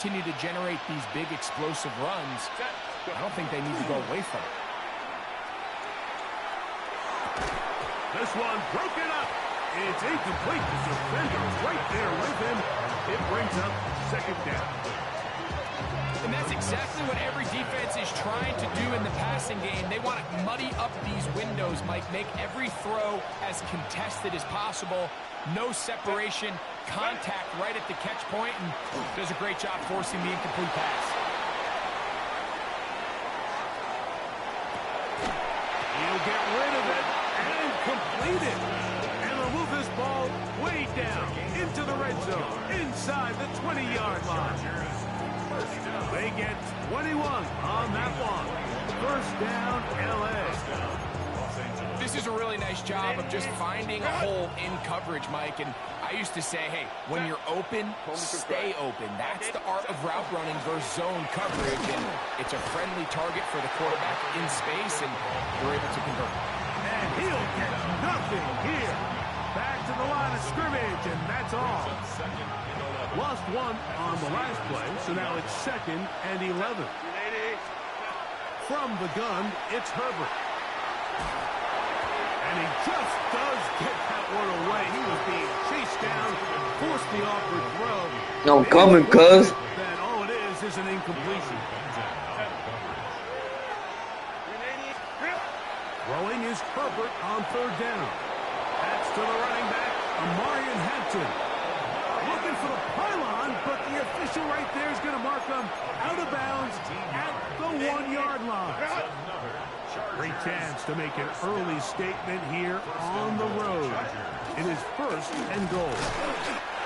continue to generate these big explosive runs, I don't think they need to go away from it. This one broken up. It's incomplete. The defender right there with him. It brings up second down. And that's exactly what every defense is trying to do in the passing game. They want to muddy up these windows, Mike, make every throw as contested as possible. No separation, contact right at the catch point, and does a great job forcing the incomplete pass. He'll get rid of it and complete it. And will move this ball way down into the red zone, inside the 20-yard line. They get 21 on that one. First down, L.A. This is a really nice job of just finding a hole in coverage, Mike. And I used to say, hey, when you're open, stay open. That's the art of route running versus zone coverage. And it's a friendly target for the quarterback in space, and they're able to convert. And he'll get nothing here. Back to the line of scrimmage, and that's all. Lost one on the last play, so now it's 2nd and 11. From the gun, it's Herbert. And he just does get that one away. He was being chased down, forced the awkward throw. I'm coming, cuz. That all it is an incompletion. Throwing is Herbert on 3rd down. That's to the running back, Amarian Hampton. Looking for the pylon, but the official right there is going to mark him out of bounds at the 1-yard line. Great chance to make an early statement here on the road. It is 1st and goal.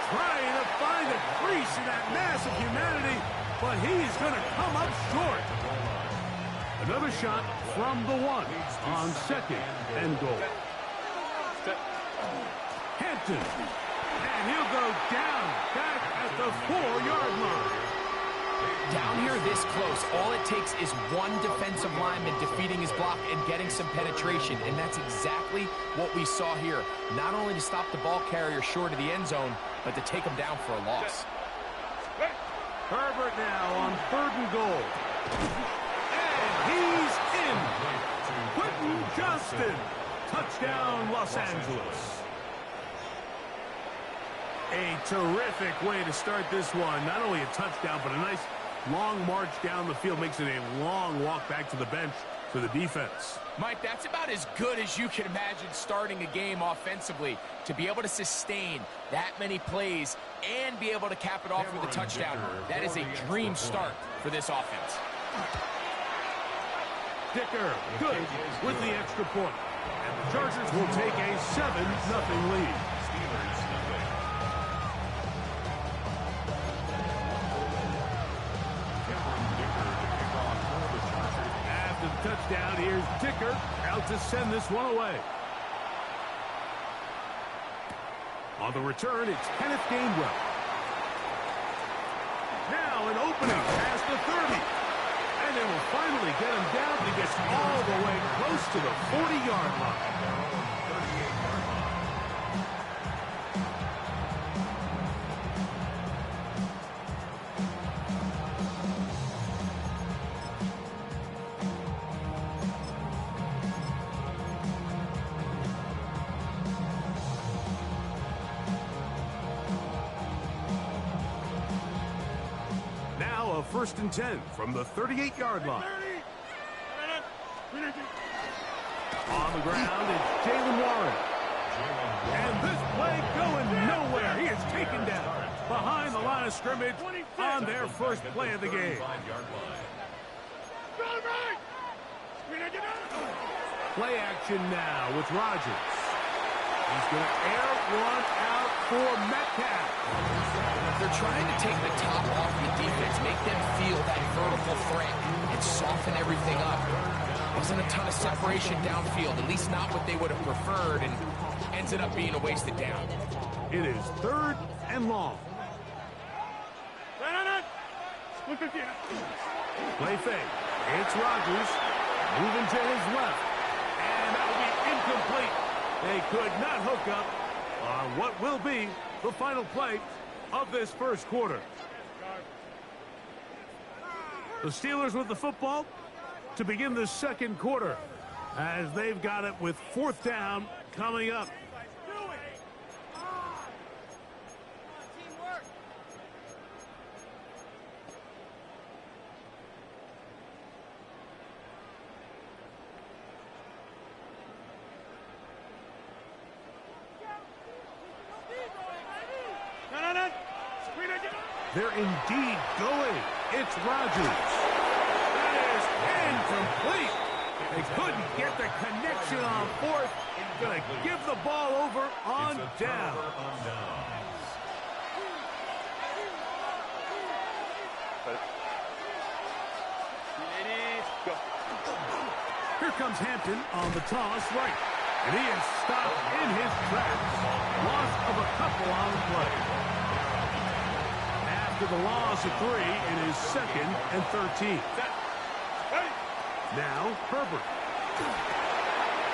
Trying to find a crease in that mass of humanity, but he's going to come up short. Another shot from the 1 on 2nd and goal. Hampton. And he'll go down back at the 4-yard line. Down here this close, all it takes is one defensive lineman defeating his block and getting some penetration, and that's exactly what we saw here. Not only to stop the ball carrier short of the end zone, but to take him down for a loss. Herbert now on 3rd and goal. And he's in. Quentin Johnston. Touchdown, Los Angeles. A terrific way to start this one. Not only a touchdown, but a nice long march down the field. Makes it a long walk back to the bench for the defense. Mike, that's about as good as you can imagine starting a game offensively. To be able to sustain that many plays and be able to cap it off with a touchdown, that is a dream start for this offense. Dicker, good with the extra point. And the Chargers will take a 7-0 lead. After the touchdown, here's Dicker out to send this one away. On the return, it's Kenneth Gainwell. Now an opening past the 30. And they will finally get him down. He gets all the way close to the 40-yard line. Now a 1st and 10 from the 38-yard line. On the ground, it's Jalen Warren. And this play going nowhere. He is taken down behind the line of scrimmage on their first play of the game. Play action now with Rodgers. He's going to air one out for Metcalf. They're trying to take the top off the defense, make them feel that vertical threat, and soften everything up. Wasn't a ton of separation downfield, at least not what they would have preferred, and ended up being a wasted down. It is 3rd and long. Play fake. It's Rodgers moving to his left. And that will be incomplete. They could not hook up on what will be the final play of this first quarter. The Steelers with the football to begin the second quarter as they've got it with 4th down coming up. They're indeed going. It's Rodgers. That is incomplete. They couldn't get the connection on 4th. Going to give the ball over on down. Here comes Hampton on the toss right. And he is stopped in his tracks. Loss of a couple on the play. After the loss of 3, it is 2nd and 13. Now, Herbert.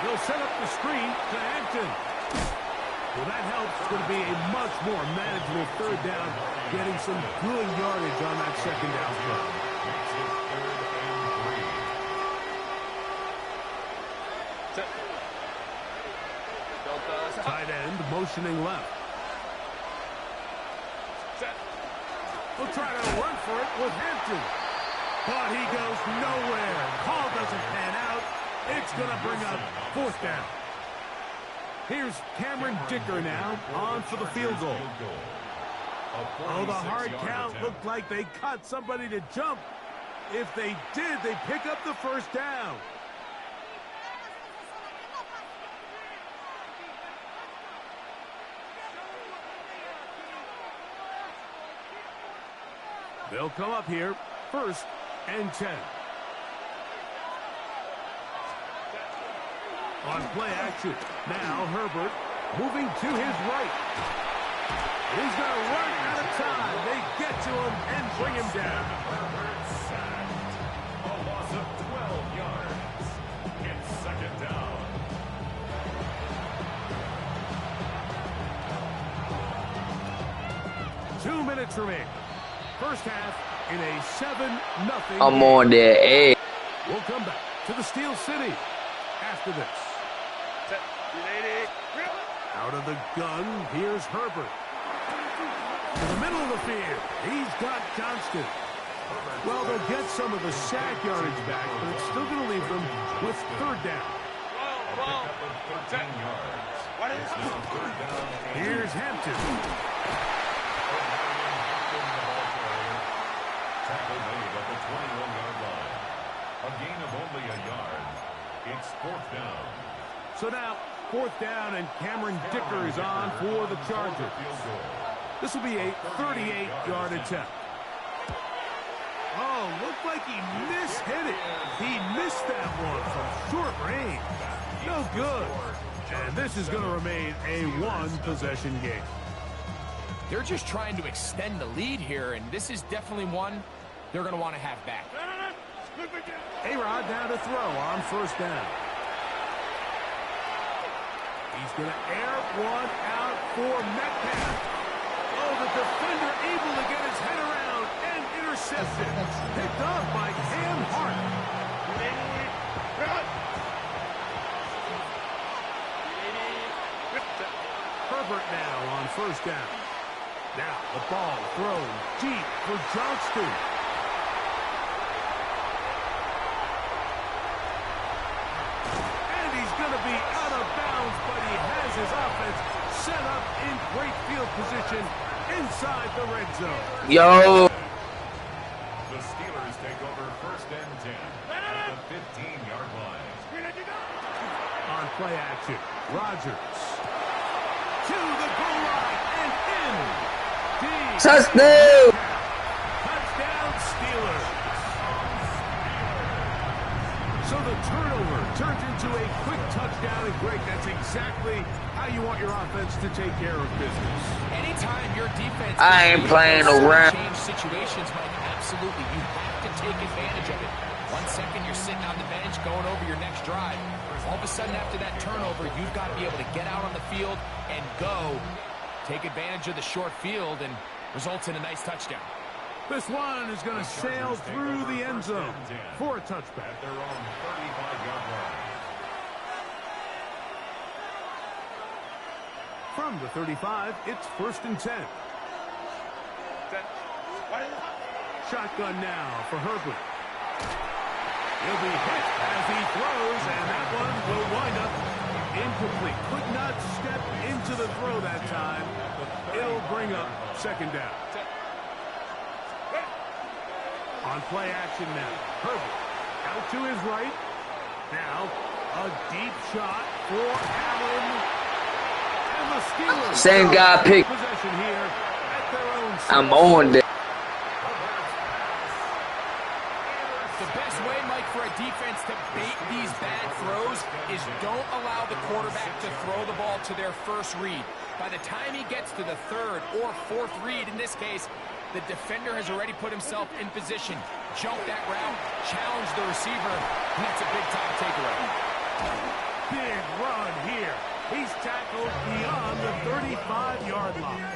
He'll set up the screen to Hampton. Well, that helps. It's going to be a much more manageable 3rd down, getting some good yardage on that 2nd down play. Tight end motioning left. We'll try to run for it with Hampton. But he goes nowhere. Call doesn't pan out. It's going to bring up 4th down. Here's Cameron Dicker now on for the field goal. Oh, the hard count looked like they cut somebody to jump. If they did, they pick up the 1st down. They'll come up here, 1st and 10. On play action, now Herbert moving to his right. He's going to run out of time. They get to him and bring him down. Herbert sacked. A loss of 12 yards. It's 2nd down. Two minutes remain. First half in a 7-0. I'm on there, hey. We'll come back to the Steel City after this. Out of the gun, here's Herbert. To the middle of the field, he's got Johnston. Well, they'll get some of the sack yardage back, but it's still going to leave them with 3rd down. Here's Hampton. Tackle made at the 21-yard line. A gain of only a yard. It's 4th down. So now, 4th down, and Cameron Dicker is on for the Chargers. This will be a 38-yard attempt. Oh, looked like he mishit it. He missed that one from short range. No good. And this is going to remain a 1-possession game. They're just trying to extend the lead here, and this is definitely one they're going to want to have back. A-Rod down to throw on 1st down. He's going to air one out for Metcalf. Oh, the defender able to get his head around and intercepted. Picked up by Cam Hart. Herbert now on 1st down. Now the ball thrown deep for Johnston. And he's going to be out of bounds, but he has his offense set up in great field position inside the red zone. Yo. The Steelers take over 1st and 10 at the 15-yard line. On play action, Rodgers to the goal line and in. Touchdown! Touchdown Steelers. So the turnover turns into a quick touchdown, and Greg, that's exactly how you want your offense to take care of business. Anytime your defense I ain't playing around. change situations, Mike, absolutely, you have to take advantage of it. 1 second you're sitting on the bench going over your next drive. All of a sudden after that turnover, you've got to be able to get out on the field and go. Take advantage of the short field and results in a nice touchdown. This one is going to sail through the end zone for a touchback. At their own 35-yard line. From the 35, it's 1st and 10. Shotgun now for Herbert. He'll be hit as he throws, and that one will wind up incomplete. Could not step into the throw that time. It'll bring up 2nd down. On play action now. Herbert out to his right. Now a deep shot for Allen. And the Steelers Same guy picked. possession here at their own side. I'm on there. The best way, Mike, for a defense to bait these bad throws is don't allow the quarterback to throw the ball to their first read. By the time he gets to the 3rd or 4th read, in this case, the defender has already put himself in position, jumped that route, challenged the receiver, and that's a big-time takeaway. Big run here. He's tackled beyond the 35-yard line.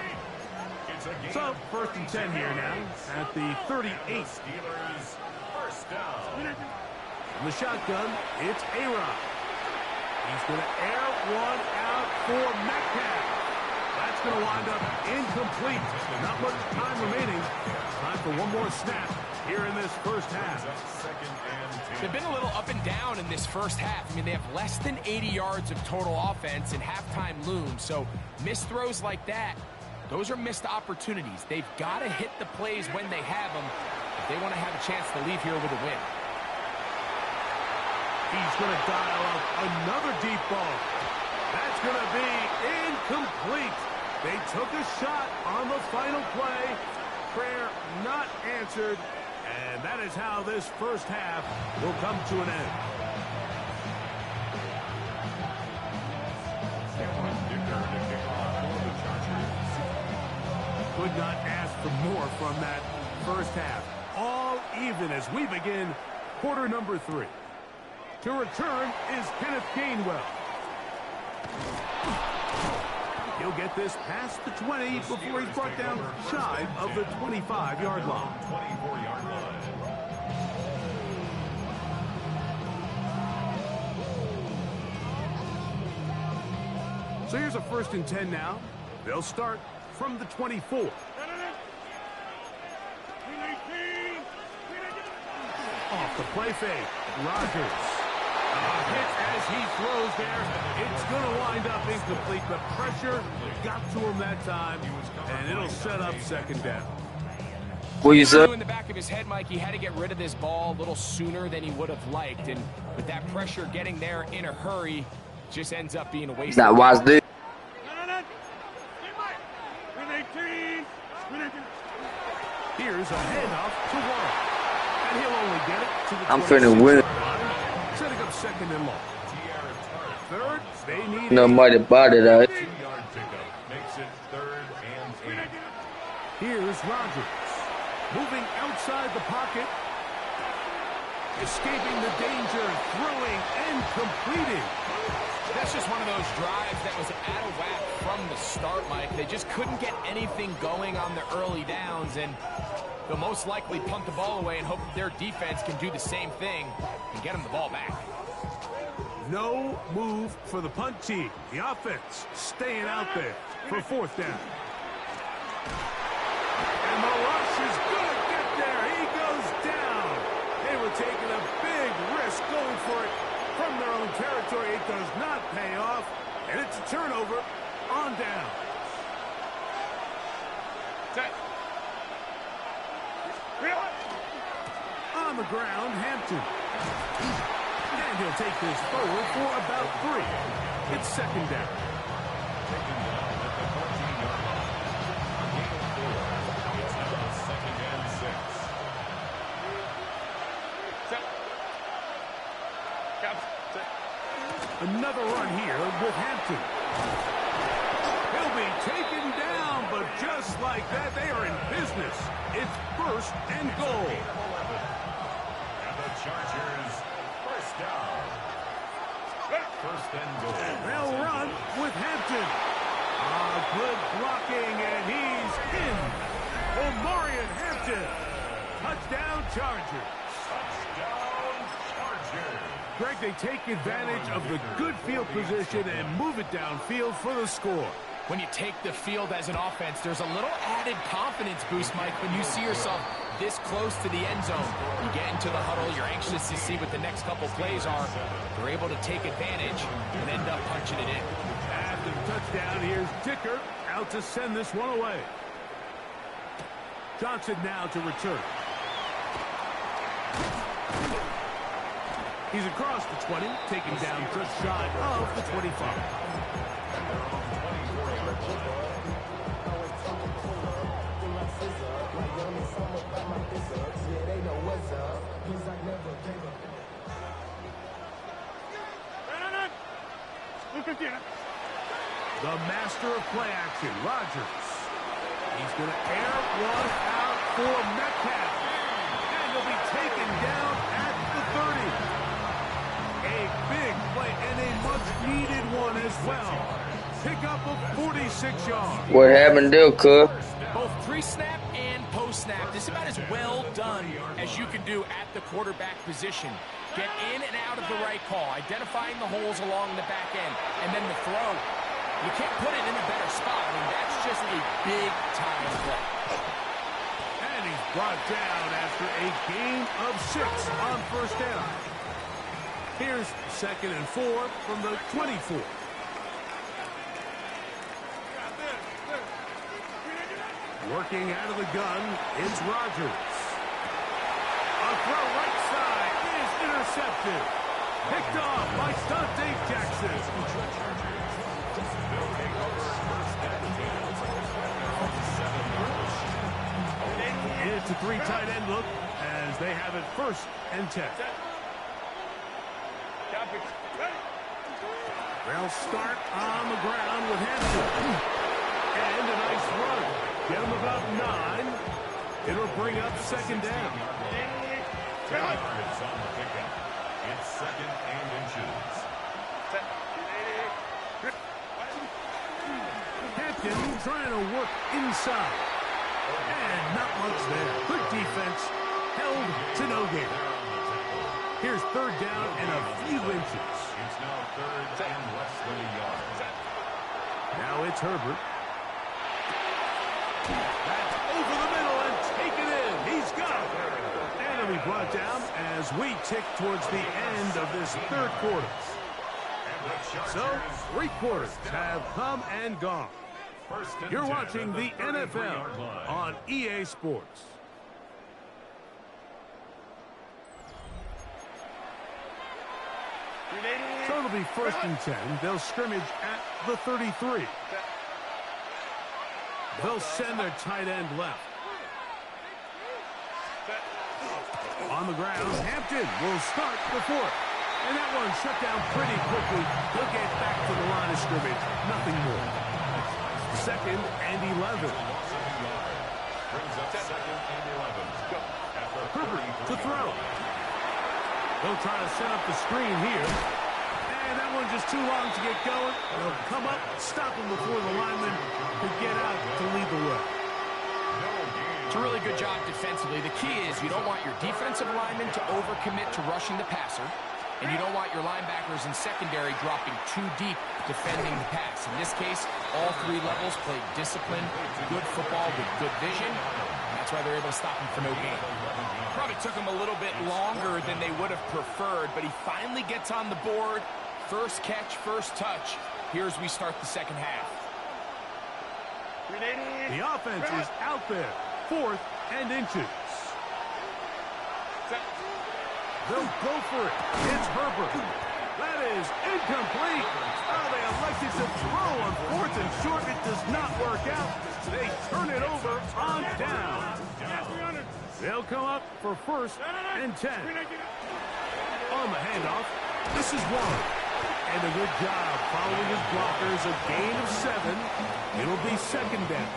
So, 1st and 10 here now at the 38. Steelers first down. From the shotgun, it's A-Rod. He's going to air one out for Metcalf. That's going to wind up incomplete. Not much time remaining. Time for one more snap here in this first half. They've been a little up and down in this first half. I mean, they have less than 80 yards of total offense and halftime looms. So missed throws like that, those are missed opportunities. They've got to hit the plays when they have them if they want to have a chance to leave here with a win. He's going to dial up another deep ball. That's going to be incomplete. They took a shot on the final play. Prayer not answered. And that is how this first half will come to an end. Could not ask for more from that first half. All even as we begin quarter number 3. To return is Kenneth Gainwell. He'll get this past the 20 before he's brought down shy of the 25-yard line. 24-yard line. So here's a 1st and 10 now. They'll start from the 24. Off the play fake, Rodgers. Hit as he throws there. It's going to wind up incomplete. The pressure got to him that time, and it'll set up 2nd down. What you say? In the back of his head, Mike, he had to get rid of this ball a little sooner than he would have liked. And with that pressure getting there in a hurry, just ends up being a waste. That wise dude. Here's a handoff to Warren. And he'll only get it to the I'm finna win. setting up 2nd and long. 3rd, they need Nobody bought it out. 2-yard pickup makes it 3rd and 8. Here's Rodgers. Moving outside the pocket. Escaping the danger. Throwing and completing. That's just one of those drives that was out of whack from the start, Mike. They just couldn't get anything going on the early downs, and they'll most likely punt the ball away and hope that their defense can do the same thing and get them the ball back. No move for the punt team. The offense staying out there for 4th down. And the rush is going to get there. He goes down. They were taking a big risk going for it from their own territory. It does not pay off, and it's a turnover on down. On the ground, Hampton. And he'll take this forward for about 3. It's 2nd down. Taken down at the 14-yard line. A gain of 4. It's now 2nd and 6. Another run here with Hampton. He'll be taken down, but just like that, they are in business. It's 1st and goal. And the Chargers first down. 1st and goal. They'll run with Hampton. Good blocking, and he's in. Marion Hampton. Touchdown, Chargers. Touchdown, Chargers. Greg, they take advantage of the good field position and move it downfield for the score. When you take the field as an offense, there's a little added confidence boost, Mike, when you see yourself this close to the end zone. You get into the huddle, you're anxious to see what the next couple plays are. You're able to take advantage and end up punching it in. After the touchdown, here's Dicker out to send this one away. Johnson now to return. He's across the 20, taken down just shy of the 25. The master of play action, Rodgers. He's going to air one out for Metcalf. And he'll be taken down at the 30. A big play and a much-needed one as well. Pick up of 46 yards. What happened there, cuz? Both pre-snap and post-snap. This is about as well done as you can do at the quarterback position. Get in and out of the right call, identifying the holes along the back end, and then the throw. You can't put it in a better spot. I mean, that's just a big-time play. And he's brought down after a gain of 6 on first down. Here's 2nd and 4 from the 24. Working out of the gun, it's Rodgers. A throw right side is intercepted. Picked off by Dante Jackson. It's a 3 tight end look as they have it 1st and 10. They'll start on the ground with Hampton. And a nice run. Get him about 9. It'll bring up 2nd down. Taylor is on the pickup. It's 2nd and inches. Hampton trying to work inside. And not much there. Good defense. Held to no gain. Here's 3rd down and a few inches. It's now 3rd and less than a yard. Now it's Herbert. That's over the middle and taken in. He's got it. And he'll be brought down as we tick towards the end of this 3rd quarter. So, 3 quarters have come and gone. You're watching the NFL on EA Sports. So it'll be 1st and 10. They'll scrimmage at the 33. They'll send their tight end left. On the ground, Hampton will start the 4th. And that one shut down pretty quickly. He'll get back to the line of scrimmage. Nothing more. 2nd and 11. Brings up 2nd and 11. Herbert to throw. They'll try to set up the screen here. And that one just too long to get going. They'll come up, stop him before the lineman could get out to lead the way. It's a really good job defensively. The key is you don't want your defensive linemen to overcommit to rushing the passer, and you don't want your linebackers in secondary dropping too deep defending the pass. In this case, all 3 levels played disciplined, good football with good vision. That's why they're able to stop him for no gain. Probably took him a little bit longer than they would have preferred, but he finally gets on the board. First catch, first touch. Here as we start the 2nd half. The offense is out there. 4th and inches. They'll go for it. It's Herbert. That is incomplete. Oh, they elected to throw on 4th and short. It does not work out. They turn it over on down. They'll come up for 1st and 10. On the handoff, this is Warren. And a good job following his blockers. A gain of 7. It'll be 2nd down.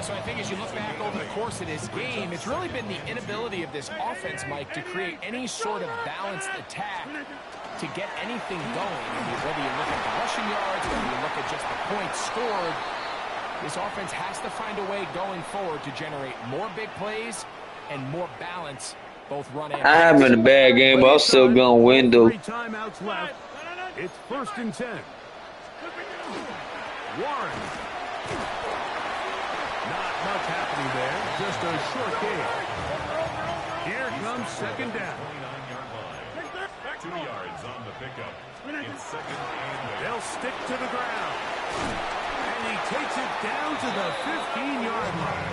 So I think as you look back over the course of this game, it's really been the inability of this offense, Mike, to create any sort of balanced attack to get anything going. I mean, whether you look at the rushing yards, whether you look at just the points scored, This offense has to find a way going forward to generate more big plays and more balance, both run and pass. I'm in a bad game, but I'm still going to win, though. 3 timeouts left. It's 1st and 10. Warren. Not much happening there. Just a short game. Here comes 2nd down. 2 yards on the pickup. It's 2nd and They'll stick to the ground. And he takes it down to the 15-yard line.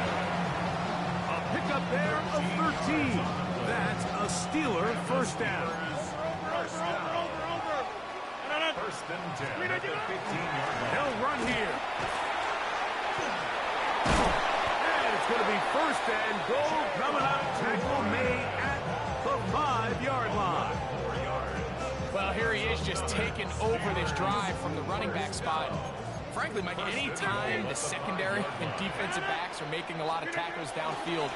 A pickup there of 13. That's a Steeler 1st down. 1st and 10 at the 15-yard line. They'll run here. And it's going to be 1st and goal coming up. Tackle made at the 5-yard line. Well, here he is just taking over this drive from the running back spot. Frankly, Mike, any time the secondary and defensive backs are making a lot of tackles downfield,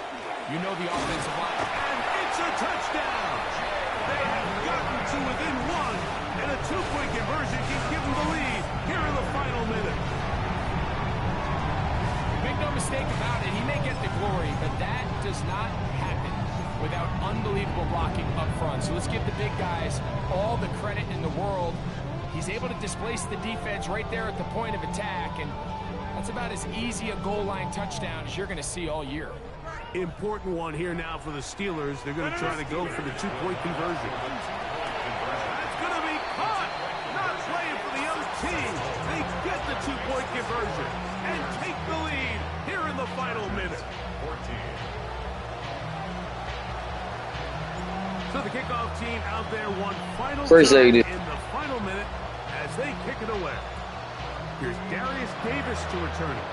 you know the offensive line. And it's a touchdown. They have gotten to within 1, and a 2-point conversion can give them the lead here in the final minute. Make no mistake about it, he may get the glory, but that does not happen without unbelievable blocking up front. So let's give the big guys all the credit in the world. He's able to displace the defense right there at the point of attack, and that's about as easy a goal line touchdown as you're going to see all year. Important one here now for the Steelers. They're going to try to go for the 2-point conversion. That's going to be caught. Not playing for the other team. They get the 2-point conversion and take the lead here in the final minute. 14. So the kickoff team out there one final First time aid. in the final minute as they kick it away. Here's Darius Davis to return it.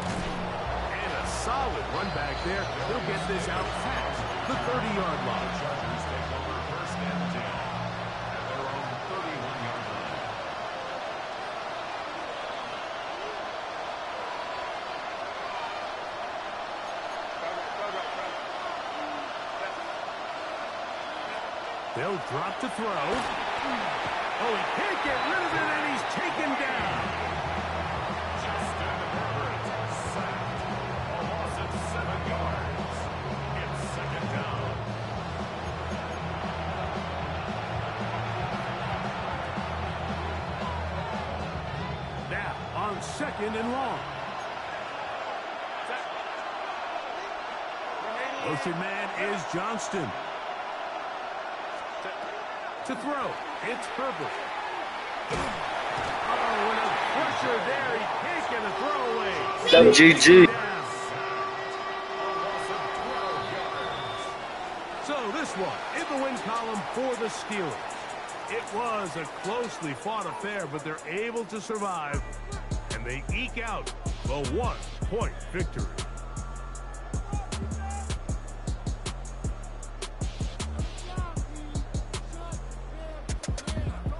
And a solid run back there. He'll get this out past the 30-yard line. Chargers take over 1st and 10 at their own 31-yard line. They'll drop to throw. Oh, he can't get rid of it, and he's taken down. Justin Herbert sacked. A loss of 7 yards. It's 2nd down. Now on 2nd and long. Motion man is Johnston. To throw, it's Herbert. Oh, and a pressure there. He can't get a throwaway. GG. So this one in the win column for the Steelers. It was a closely fought affair, but they're able to survive, and they eke out the 1-point victory.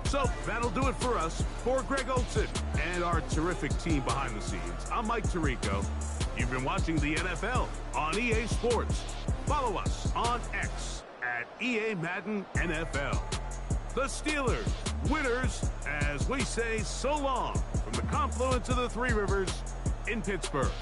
So that'll do it for us. For Greg Olson and our terrific team behind the scenes, I'm Mike Tirico. You've been watching the NFL on EA Sports. Follow us on X at EA Madden NFL. The Steelers, winners, as we say so long from the confluence of the Three Rivers in Pittsburgh.